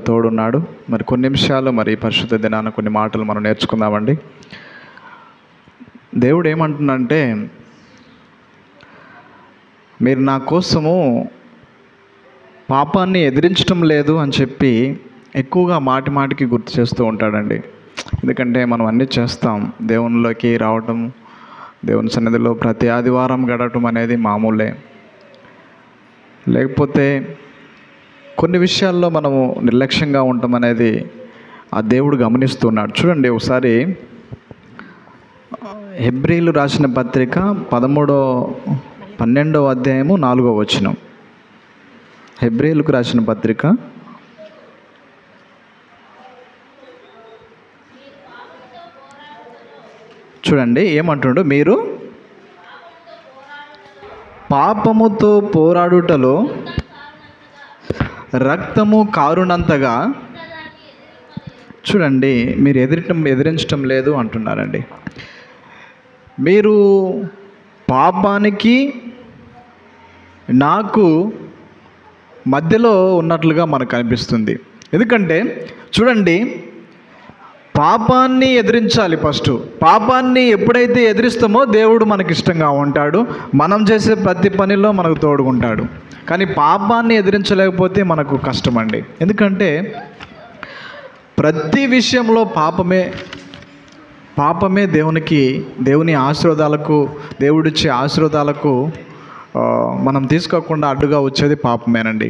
తోడున్నాడు. మరి కొన్ని నిమిషాలు మరి పరిశుద్ధ దినాన కొన్ని మాటలు మనం నేర్చుకుందామండి. దేవుడు ఏమంటున్నాడంటే, మీరు నా కోసము పాపాన్ని ఎదిరించడం లేదు అని చెప్పి ఎక్కువగా మాటి మాటికి గుర్తు చేస్తూ ఉంటాడండి. ఎందుకంటే మనం అన్నీ చేస్తాం, దేవునిలోకి రావటం, దేవుని సన్నిధిలో ప్రతి ఆదివారం గడవటం అనేది మామూలే. లేకపోతే కొన్ని విషయాల్లో మనము నిర్లక్ష్యంగా ఉండటం అనేది ఆ దేవుడు గమనిస్తున్నాడు. చూడండి ఒకసారి హెబ్రీలు రాసిన పత్రిక 12వ అధ్యాయము 4వ వచనం. హెబ్రీలకు రాసిన పత్రిక చూడండి ఏమంటున్నాడు, మీరు పాపముతో పోరాడుటలో రక్తము కారునంతగా, చూడండి మీరు ఎదిరించటం లేదు అంటున్నారండి. మీరు పాపానికి నాకు మధ్యలో ఉన్నట్లుగా మనకు అనిపిస్తుంది. ఎందుకంటే చూడండి, పాపాన్ని ఎదిరించాలి. ఫస్ట్ పాపాన్ని ఎప్పుడైతే ఎదిరిస్తామో దేవుడు మనకి ఇష్టంగా ఉంటాడు, మనం చేసే ప్రతి పనిలో మనకు తోడుకుంటాడు. కానీ పాపాన్ని ఎదిరించలేకపోతే మనకు కష్టమండి. ఎందుకంటే ప్రతి విషయంలో పాపమే దేవుని ఆశీర్వాదాలకు, దేవుడిచ్చే ఆశీర్వాదాలకు మనం తీసుకోకుండా అడ్డుగా వచ్చేది పాపమేనండి.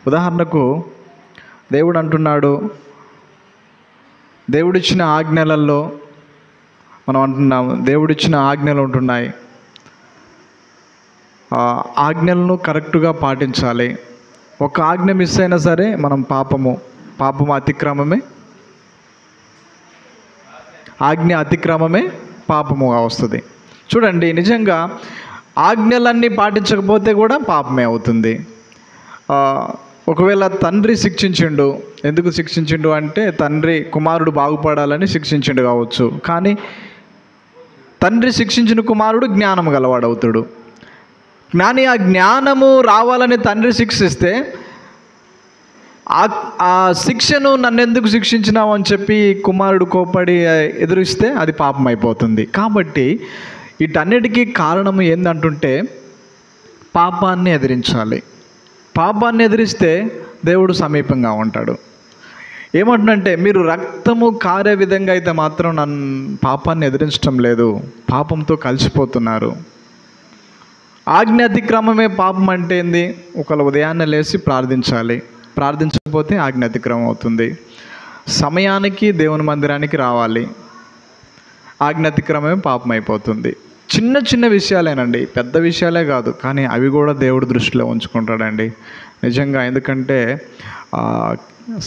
ఉదాహరణకు దేవుడు అంటున్నాడు, దేవుడిచ్చిన ఆజ్ఞలలో మనం అంటున్నాము, దేవుడిచ్చిన ఆజ్ఞలు ఉంటున్నాయి, ఆజ్ఞలను కరెక్టుగా పాటించాలి. ఒక ఆజ్ఞ మిస్ అయినా సరే మనం పాపము అతిక్రమమే, ఆజ్ఞ అతిక్రమమే పాపముగా వస్తుంది. చూడండి నిజంగా ఆజ్ఞలన్నీ పాటించకపోతే కూడా పాపమే అవుతుంది. ఒకవేళ తండ్రి శిక్షించిండు, ఎందుకు శిక్షించిండు అంటే తండ్రి కుమారుడు బాగుపడాలని శిక్షించిండు కావచ్చు. కానీ తండ్రి శిక్షించిన కుమారుడు జ్ఞానం గలవాడవుతాడు. కానీ ఆ జ్ఞానము రావాలని తండ్రి శిక్షిస్తే ఆ శిక్షను నన్ను ఎందుకు శిక్షించినావు అని చెప్పి కుమారుడు కోపడి ఎదురిస్తే అది పాపం అయిపోతుంది. కాబట్టి వీటన్నిటికీ కారణం ఏందంటుంటే పాపాన్ని ఎదిరించాలి. పాపాన్ని ఎదిరిస్తే దేవుడు సమీపంగా ఉంటాడు. ఏమంటుందంటే, మీరు రక్తము కారే విధంగా అయితే మాత్రం నన్ను పాపాన్ని ఎదిరించడం లేదు, పాపంతో కలిసిపోతున్నారు. ఆజ్ఞ అతిక్రమమే పాపం అంటే ఏంది? ఒకవేళ ఉదయాన్నే లేచి ప్రార్థించాలి, ప్రార్థించకపోతే ఆజ్ఞ అతిక్రమం అవుతుంది. సమయానికి దేవుని మందిరానికి రావాలి, ఆజ్ఞ అతిక్రమమే పాపం అయిపోతుంది. చిన్న చిన్న విషయాలేనండి, పెద్ద విషయాలే కాదు, కానీ అవి కూడా దేవుడు దృష్టిలో ఉంచుకుంటాడండి నిజంగా. ఎందుకంటే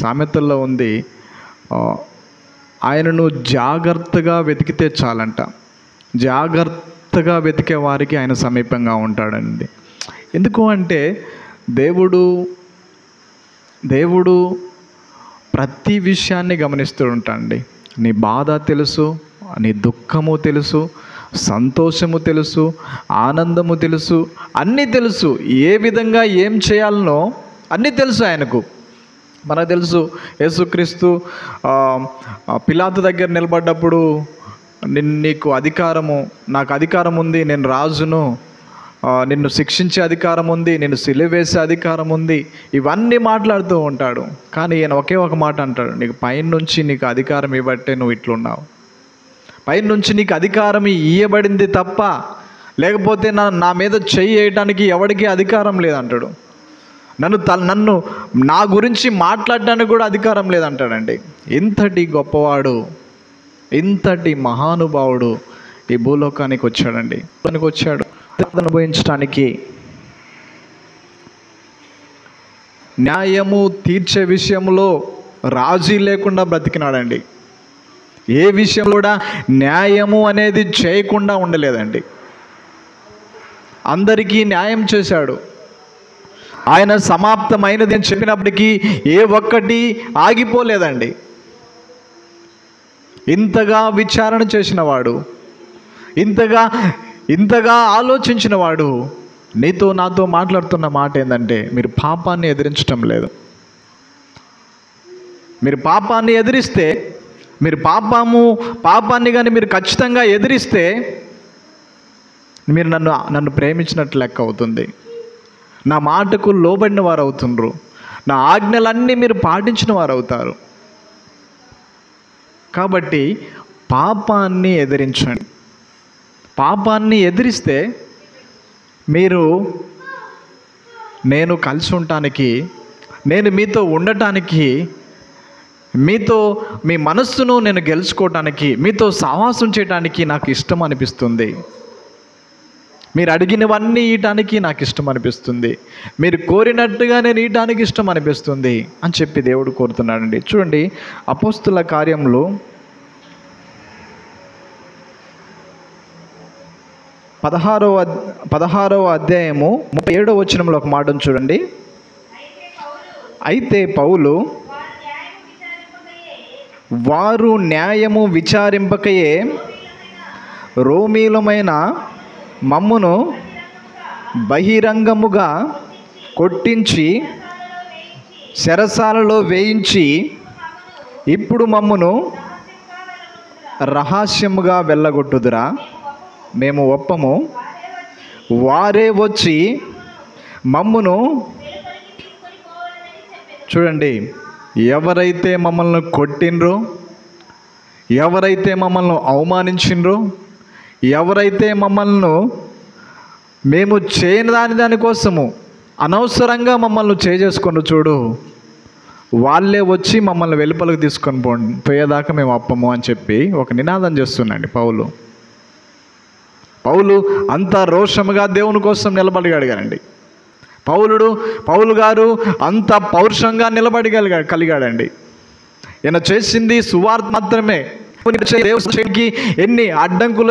సామెతల్లో ఉంది, ఆయనను జాగ్రత్తగా వెతికితే చాలంట, జాగ్రత్తగా వెతికే వారికి ఆయన సమీపంగా ఉంటాడండి. ఎందుకు అంటే దేవుడు ప్రతి విషయాన్ని గమనిస్తూ ఉంటాడండి. నీ బాధ తెలుసు, నీ దుఃఖము తెలుసు, సంతోషము తెలుసు, ఆనందము తెలుసు, అన్నీ తెలుసు. ఏ విధంగా ఏం చేయాలనో అన్నీ తెలుసు ఆయనకు. మనకు తెలుసు, యేసుక్రీస్తు పిలాతు దగ్గర నిలబడ్డప్పుడు, నీకు అధికారము, నాకు అధికారం ఉంది, నేను రాజును, నిన్ను శిక్షించే అధికారం ఉంది, నిన్ను సిలువ వేసే అధికారం ఉంది, ఇవన్నీ మాట్లాడుతూ ఉంటాడు. కానీ ఈయన ఒకే ఒక మాట అంటాడు, నీకు పైనుంచి నీకు అధికారం ఇవ్వబట్టే నువ్వు ఇట్లున్నావు, పైనుంచి నీకు అధికారం ఇవ్వబడింది తప్ప లేకపోతే నా మీద చెయ్యి వేయడానికి ఎవరికి అధికారం లేదంటాడు. నన్ను నా గురించి మాట్లాడడానికి కూడా అధికారం లేదంటాడండి. ఇంతటి గొప్పవాడు, ఇంతటి మహానుభావుడు ఈ భూలోకానికి వచ్చాడండి. వచ్చాడు అనుభవించడానికి, న్యాయము తీర్చే విషయంలో రాజీ లేకుండా బ్రతికినాడండి. ఏ విషయం కూడా న్యాయము అనేది చేయకుండా ఉండలేదండి. అందరికీ న్యాయం చేశాడు. ఆయన సమాప్తమైనది అని చెప్పినప్పటికీ ఏ ఒక్కటి ఆగిపోలేదండి. ఇంతగా విచారణ చేసినవాడు, ఇంతగా ఆలోచించిన వాడు నాతో మాట్లాడుతున్న మాట ఏంటంటే, మీరు పాపాన్ని ఎదిరించటం లేదు. మీరు పాపాన్ని ఎదిరిస్తే, మీరు పాపాన్ని కానీ మీరు ఖచ్చితంగా ఎదిరిస్తే మీరు నన్ను ప్రేమించినట్లు లెక్క అవుతుంది. నా మాటకు లోబడిన వారు అవుతుండ్రు. నా ఆజ్ఞలన్నీ మీరు పాటించిన వారు అవుతారు. కాబట్టి పాపాన్ని ఎదిరించండి. పాపాన్ని ఎదిరిస్తే నేను కలిసి ఉండటానికి, నేను మీతో ఉండటానికి, మీతో మీ మనస్సును నేను గెలుచుకోవటానికి, మీతో సహవాసం చేయడానికి నాకు ఇష్టం అనిపిస్తుంది. మీరు అడిగినవన్నీ ఇయటానికి నాకు ఇష్టం అనిపిస్తుంది. మీరు కోరినట్టుగా నేను ఇయటానికి ఇష్టం అనిపిస్తుంది అని చెప్పి దేవుడు కోరుతున్నాడండి. చూడండి, అపోస్తుల కార్యములు 16వ అధ్యాయము 37వ వచనంలో ఒక మాటను చూడండి. అయితే పౌలు వారు న్యాయము విచారింపకయే రోమీలమైన మమ్మును బహిరంగముగా కొట్టించి చెరసాలలో వేయించి ఇప్పుడు మమ్మును రహస్యముగా వెళ్ళగొట్టుదురా? మేము ఒప్పము. వారే వచ్చి మమ్మును, చూడండి, ఎవరైతే మమ్మల్ని కొట్టిండ్రో, ఎవరైతే మమ్మల్ని అవమానించిండ్రో, ఎవరైతే మేము చేయని దానికోసము అనవసరంగా మమ్మల్ని చేసుకొని చూడు, వాళ్ళే వచ్చి మమ్మల్ని వెలుపలకు తీసుకొని పోయేదాకా మేము అప్పము అని చెప్పి ఒక నినాదం చేస్తున్నాండి పౌలు అంత రోషముగా దేవుని కోసం నిలబడగలిగాడండి. పౌలు గారు అంత పౌరుషంగా కలిగాడండి. ఈయన చేసింది సువార్త మాత్రమే. దేవునికి ఎన్ని ఆటంకులు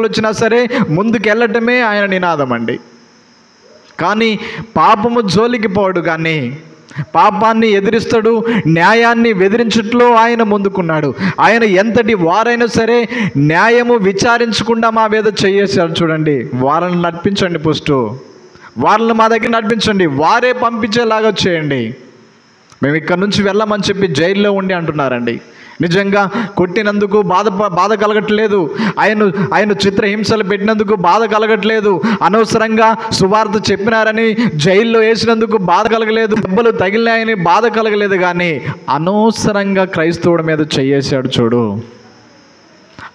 వచ్చినా సరే ముందుకు వెళ్ళటమే ఆయన నినాదం అండి. కానీ పాపము జోలికి పోడు, కానీ పాపాన్ని ఎదిరిస్తాడు, న్యాయాన్ని వెదిరించట్లో ఆయన ముందుకున్నాడు. ఆయన ఎంతటి వారైనా సరే న్యాయము విచారించకుండా మా మీద చేయేశారు. చూడండి, వారిని నడిపించండి, వాళ్ళని మా దగ్గర నడిపించండి, వారే పంపించేలాగా చేయండి, మేము ఇక్కడ నుంచి వెళ్ళమని చెప్పి జైల్లో ఉండి అంటున్నారండి. నిజంగా కొట్టినందుకు బాధ కలగట్లేదు, ఆయన చిత్రహింసలు పెట్టినందుకు బాధ కలగట్లేదు, అనవసరంగా సువార్త చెప్పినారని జైల్లో వేసినందుకు బాధ కలగలేదు, దెబ్బలు తగిలినాయని బాధ కలగలేదు, కానీ అనవసరంగా క్రైస్తవుడి మీద చేయేశాడు చూడు,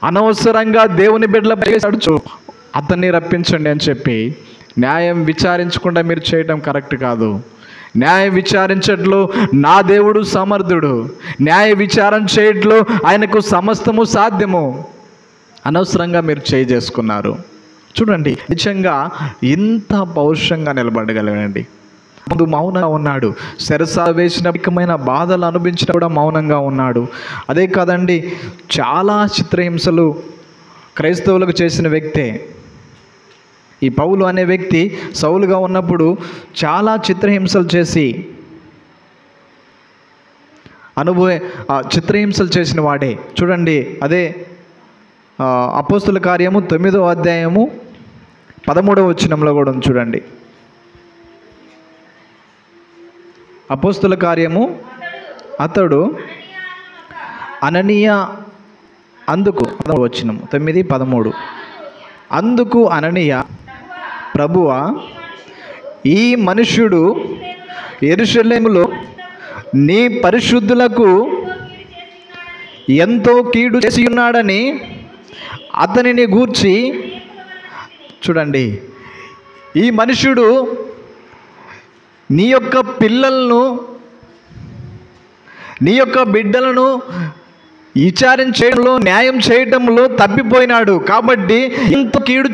అనవసరంగా దేవుని బిడ్డలపై చేశాడు చూడు, అతన్ని రప్పించండి అని చెప్పి న్యాయం విచారించకుండా మీరు చేయడం కరెక్ట్ కాదు. న్యాయ విచారించట్లో నా దేవుడు సమర్థుడు, న్యాయ విచారణ చేయట్లో ఆయనకు సమస్తము సాధ్యము. అనవసరంగా మీరు చేసుకున్నారు. చూడండి, నిజంగా ఇంత పౌరుషంగా నిలబడగలగండి. ముందు మౌనంగా ఉన్నాడు, చెరసాల వేసిన బాధలు అనుభవించిన కూడా మౌనంగా ఉన్నాడు. అదే కాదండి, చాలా చిత్రహింసలు క్రైస్తవులకు చేసిన వ్యక్తే ఈ పౌలు అనే వ్యక్తి. సౌలుగా ఉన్నప్పుడు చాలా చిత్రహింసలు చేసిన వాడే. చూడండి, అదే అపోస్తుల కార్యము 9వ అధ్యాయము 13వ వచనంలో కూడా చూడండి. అపోస్తుల కార్యము అతడు అననీయ అందుకు వచనం 9:13 అందుకు అననీయ, ప్రభువా, ఈ మనుష్యుడు యెరూషలేములో నీ పరిశుద్ధులకు ఎంతో కీడు చేసి ఉన్నాడని అతనిని గూర్చి, చూడండి, ఈ మనుష్యుడు నీ యొక్క పిల్లలను, నీ యొక్క బిడ్డలను విచారించడంలో, న్యాయం చేయటంలో తప్పిపోయినాడు. కాబట్టి ఎంతో కీడు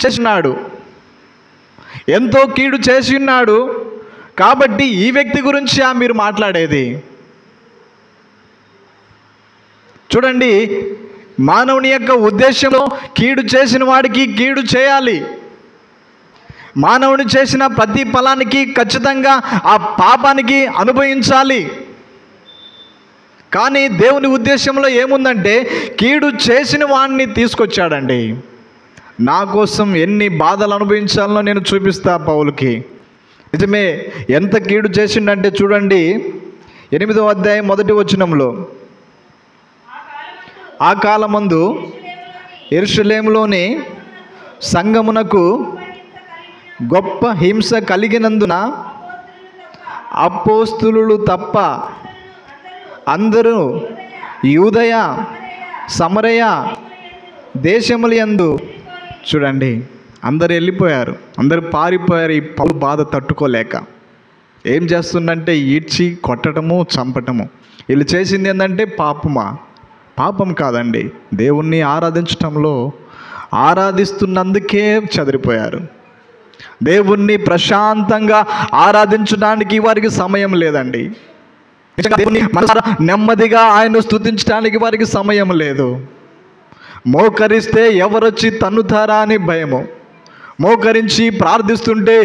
చేసి ఉన్నాడు. కాబట్టి ఈ వ్యక్తి గురించి మీరు మాట్లాడేది. చూడండి, మానవుని యొక్క ఉద్దేశంలో కీడు చేసిన వాడికి కీడు చేయాలి. మానవుని చేసిన ప్రతి ఫలానికి ఖచ్చితంగా ఆ పాపానికి అనుభవించాలి. కానీ దేవుని ఉద్దేశంలో ఏముందంటే కీడు చేసిన వాడిని తీసుకొచ్చాడండి. నా కోసం ఎన్ని బాధలు అనుభవించాలనో నేను చూపిస్తా పౌలుకి. నిజమే, ఎంత కీడు చేసిండంటే చూడండి, 8వ అధ్యాయం 1వ వచనంలో, ఆ కాలమందు యెరూషలేములోని సంఘమునకు గొప్ప హింస కలిగినందున అపోస్తలులు తప్ప అందరూ యూదయ సమరయ దేశములందు, చూడండి, అందరు వెళ్ళిపోయారు, అందరూ పారిపోయారు. ఈ పౌలు బాధ తట్టుకోలేక ఏం చేస్తుందంటే ఈడ్చి కొట్టడము, చంపటము. వీళ్ళు చేసింది ఏంటంటే పాపమా? పాపం కాదండి, దేవుణ్ణి ఆరాధిస్తున్నందుకే చెదిరిపోయారు. దేవుణ్ణి ప్రశాంతంగా ఆరాధించడానికి వారికి సమయం లేదండి. దేవుని మనసారా నెమ్మదిగా ఆయన స్తుతించడానికి వారికి సమయం లేదు. మోకరిస్తే ఎవరొచ్చి తన్నుతారా అని భయము, మోకరించి ప్రార్థిస్తుంటే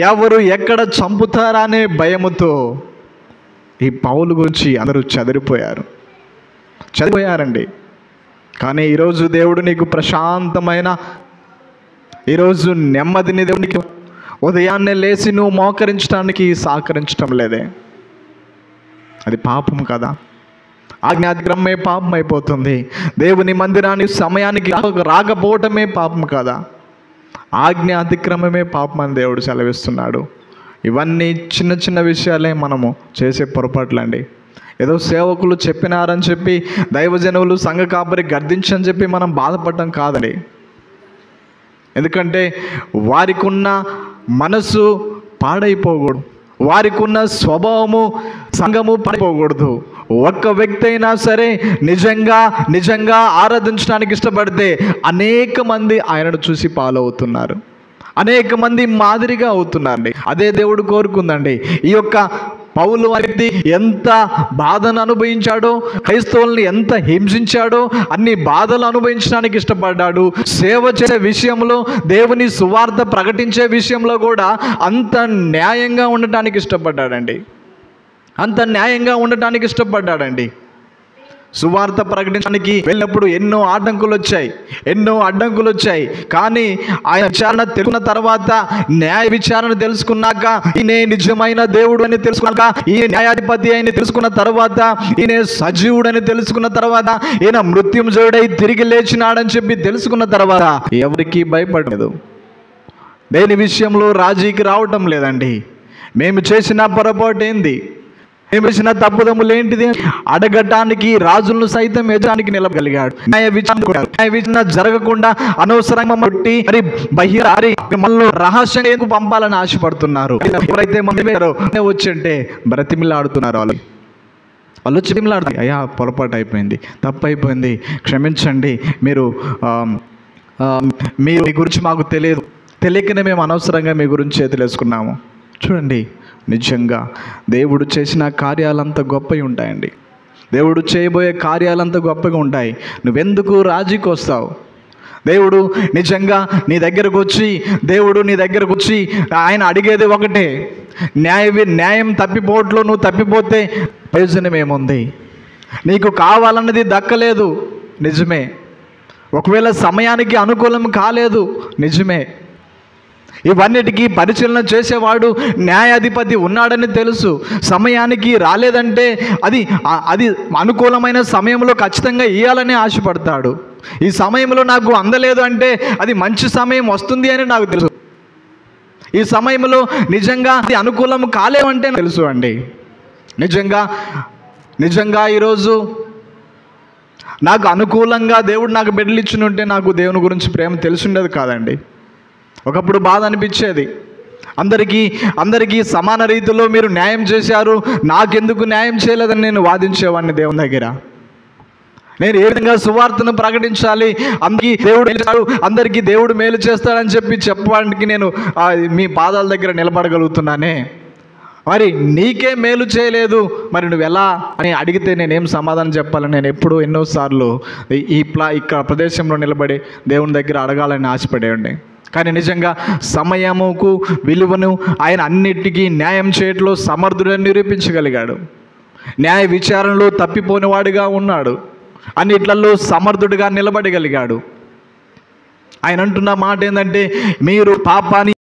ఎవరు ఎక్కడ చంపుతారా అనే భయముతో ఈ పౌలు గురించి అందరూ చదిపోయారండి. కానీ ఈరోజు దేవుడు నీకు ప్రశాంతమైన, ఈరోజు నెమ్మదిని దేవునికి ఉదయాన్నే లేచి నువ్వు మోకరించడానికి సహకరించడం లేదే, అది పాపం కదా. ఆజ్ఞాతిక్రమమే పాపం అయిపోతుంది. దేవుని మందిరానికి సమయానికి రాకపోవటమే పాపం కదా. ఆజ్ఞ అతిక్రమమే పాపం అని దేవుడు సెలవిస్తున్నాడు. ఇవన్నీ చిన్న చిన్న విషయాలే మనము చేసే పొరపాట్లండి. ఏదో సేవకులు చెప్పినారని చెప్పి, దైవజనులు సంఘ కాపరి గర్దించని చెప్పి మనం బాధపడటం కాదండి. ఎందుకంటే వారికి ఉన్న మనసు పాడైపోకూడదు, వారికి ఉన్న స్వభావము సంఘము పడిపోకూడదు. ఒక్క వ్యక్తి అయినా సరే నిజంగా ఆరాధించడానికి ఇష్టపడితే అనేక మంది ఆయనను చూసి ఫాలో అవుతున్నారు, అనేక మంది మాదిరిగా అవుతున్నారండి. అదే దేవుడు కోరుకుందండి. ఈ యొక్క పౌలు వ్యక్తి ఎంత బాధను అనుభవించాడో, క్రైస్తవుల్ని ఎంత హింసించాడో, అన్ని బాధలు అనుభవించడానికి ఇష్టపడ్డాడు. సేవ చేసే విషయంలో, దేవుని సువార్త ప్రకటించే విషయంలో కూడా అంత న్యాయంగా ఉండటానికి ఇష్టపడ్డాడండి. సువార్త ప్రకటించడానికి వెళ్ళినప్పుడు ఎన్నో అడ్డంకులు వచ్చాయి. కానీ ఆయన విచారణ తెలుసుకున్న తర్వాత, న్యాయ విచారణ తెలుసుకున్నాక, ఈయనే నిజమైన దేవుడు అని తెలుసుకున్నాక, ఈయన న్యాయాధిపతి అని తెలుసుకున్న తర్వాత, ఈయన సజీవుడు అని తెలుసుకున్న తర్వాత, ఈయన మృత్యుంజయుడై తిరిగి లేచినాడని చెప్పి తెలుసుకున్న తర్వాత ఎవరికి భయపడలేదు. దేని విషయంలో రాజీకి రావటం లేదండి. మేము చేసిన పొరపాటు ఏంది, మేము చేసిన తప్పుదమ్ములు ఏంటిది అడగటానికి రాజులను సైతం ఎదురానికి నిలబడగలిగాడు. న్యాయ విచారణ జరగకుండా అనవసరంగా కొట్టి మరి బహిరారి మనల్ని రహస్యంగా ఎందుకు పంపాలని ఆశపడుతున్నారు. ఎవరైతే మంది వచ్చంటే బ్రతిమిలాడుతున్నారు, వాళ్ళు వచ్చి బ్రతిమిలాడుతారు, అయ్యా పొరపాటు అయిపోయింది, తప్పు అయిపోయింది, క్షమించండి, మీరు మీ గురించి మాకు తెలియకనే మేము అనవసరంగా మీ గురించి చేతులేసుకున్నాము. చూడండి, నిజంగా దేవుడు చేసిన కార్యాలంతా గొప్పవి ఉంటాయండి. దేవుడు చేయబోయే కార్యాలంతా గొప్పగా ఉంటాయి. నువ్వెందుకు రాజీకి వస్తావు? దేవుడు నిజంగా నీ దగ్గరకు వచ్చి ఆయన అడిగేది ఒకటే, న్యాయం తప్పిపోవట్లో నువ్వు తప్పిపోతే ప్రయోజనం ఏముంది? నీకు కావాలన్నది దక్కలేదు, నిజమే. ఒకవేళ సమయానికి అనుకూలం కాలేదు, నిజమే. ఇవన్నిటికీ పరిశీలన చేసేవాడు న్యాయాధిపతి ఉన్నాడని తెలుసు. సమయానికి రాలేదంటే అది అనుకూలమైన సమయంలో ఖచ్చితంగా ఇవ్వాలని ఆశపడతాడు. ఈ సమయంలో నాకు అందలేదు అంటే అది మంచి సమయం వస్తుంది అని నాకు తెలుసు. ఈ సమయంలో నిజంగా అది అనుకూలం కాలేవంటే తెలుసు అండి. నిజంగా ఈరోజు నాకు అనుకూలంగా దేవుడు నాకు బిడ్డలు ఇచ్చినుంటే నాకు దేవుని గురించి ప్రేమ తెలిసిండేది కాదండి. ఒకప్పుడు బాధ అనిపించేది. అందరికీ సమాన రీతిలో మీరు న్యాయం చేశారు, నాకెందుకు న్యాయం చేయలేదని నేను వాదించేవాడిని దేవుని దగ్గర. నేను ఏ విధంగా సువార్తను ప్రకటించాలి, అందరికీ దేవుడు మేలు చేస్తాడని చెప్పడానికి నేను మీ పాదాల దగ్గర నిలబడగలుగుతున్నానే. మరి నీకే మేలు చేయలేదు, మరి నువ్వు ఎలా అని అడిగితే నేనేం సమాధానం చెప్పాలని నేను ఎన్నోసార్లు ఇక్కడ ప్రదేశంలో నిలబడి దేవుని దగ్గర అడగాలని ఆశపడేయండి. కానీ నిజంగా సమయముకు విలువను ఆయన అన్నిటికీ న్యాయం చేయట్లో సమర్థుడని నిరూపించగలిగాడు. న్యాయ విచారణలో తప్పిపోయినవాడిగా ఉన్నాడు, అన్నిట్లలో సమర్థుడిగా నిలబడగలిగాడు. ఆయన అంటున్న మాట ఏంటంటే, మీరు పాపాన్ని